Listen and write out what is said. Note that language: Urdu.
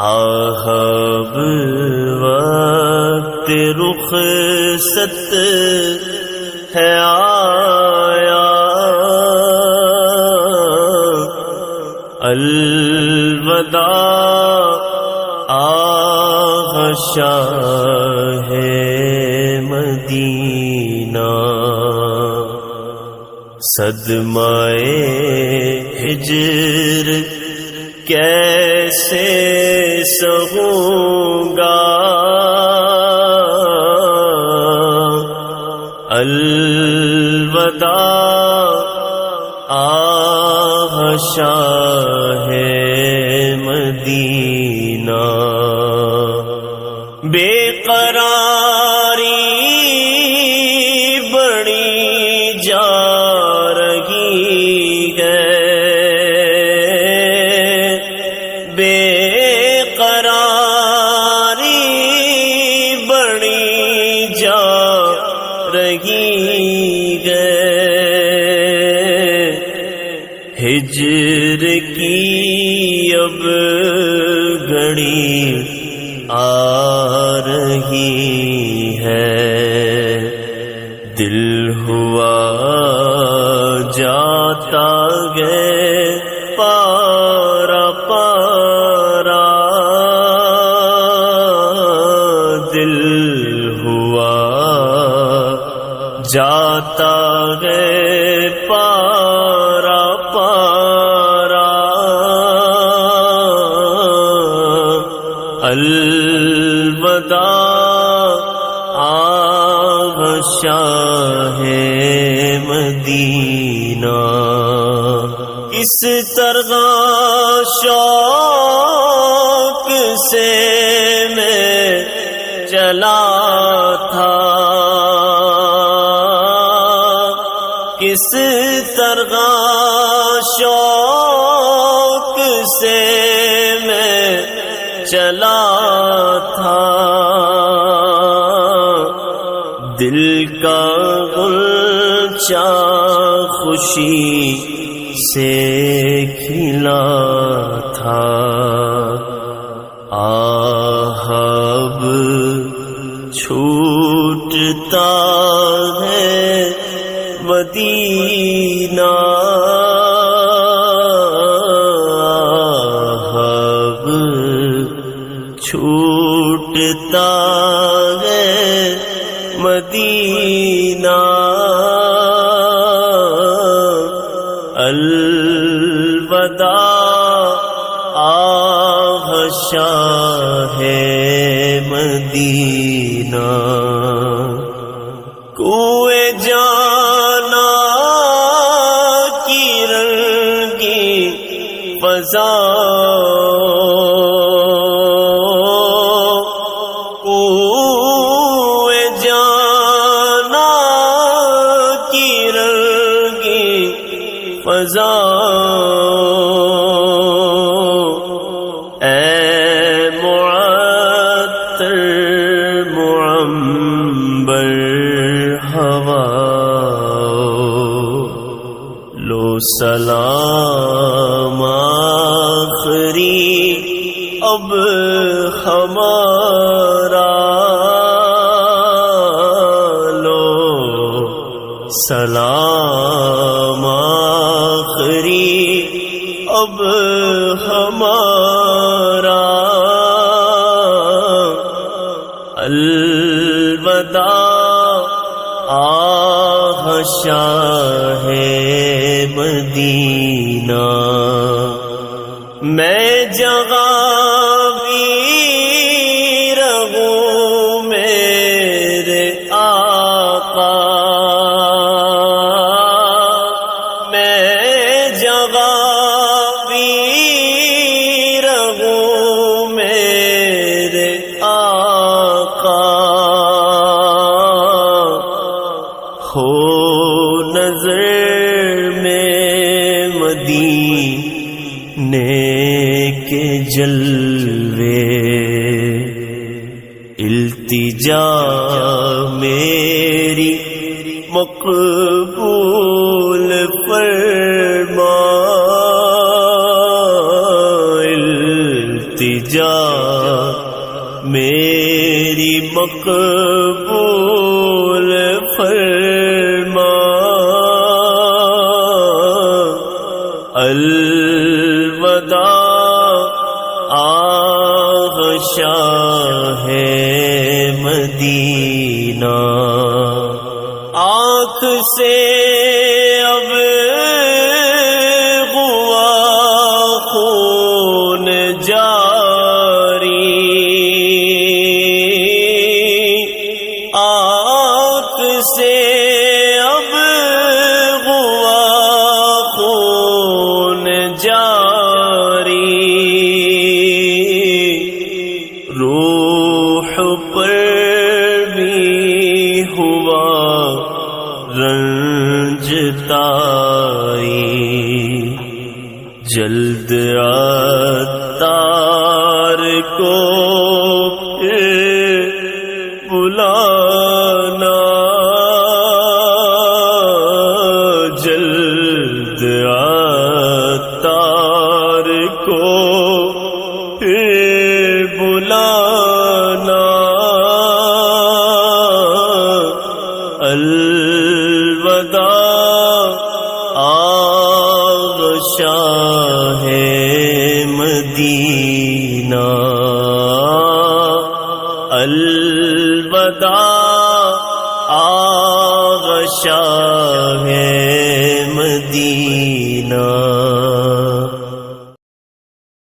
آہب وقت رخصت ہے آیا، الوداع آہ شاہ مدینہ، صدمہ ہجر کیسے سہوں گا، الوداع آہ شاہ مدینہ، بے قراری بڑی جا رہی ہے، بے قراری بڑی جا رہی ہے، ہجر کی اب گھڑی آ رہی ہے، دل ہوا جاتا گئے پارا پارا، دل ہوا جاتا گئے پارا پارا، الوداع آہ شاہ مدینہ، اس طرح شوق سے میں چلا تھا، کس طرح شوق سے میں چلا تھا، دل کا غنچہ خوشی سے کھلا تھا، آہب چھوٹتا ہے مدینہ، آہب چھوٹتا ہے مدینہ، الوداع آہ شاہ مدینہ، کوئے جانا کی رنگی فضا، کوئے جانا کی رنگی فضا، اے معطر معمبر ہوا، لو سلام آخری اب ہمارا، لو سلام آخری اب ہمارا، الوداع آہ شاہ مدینہ، میں جگہ بھی رہوں میرے آقا، میں جگہ بھی رہوں میرے آقا، ہو نظر میں مدینے کے جلوے، التجا میری مقبول فرما، التجا میری مقبول فرما الوداع آغا شاہ مدینہ آنکھ سے اب ہوا خون جاری آنکھ سے اب ہوا خون جاری روح پر بھی ہوا رنج تائی جلد عطار کو پھر بلانا جلد عطار کو پھر بلانا الوداع آغا شاہ مدینہ الوداع آغا شاہ مدینہ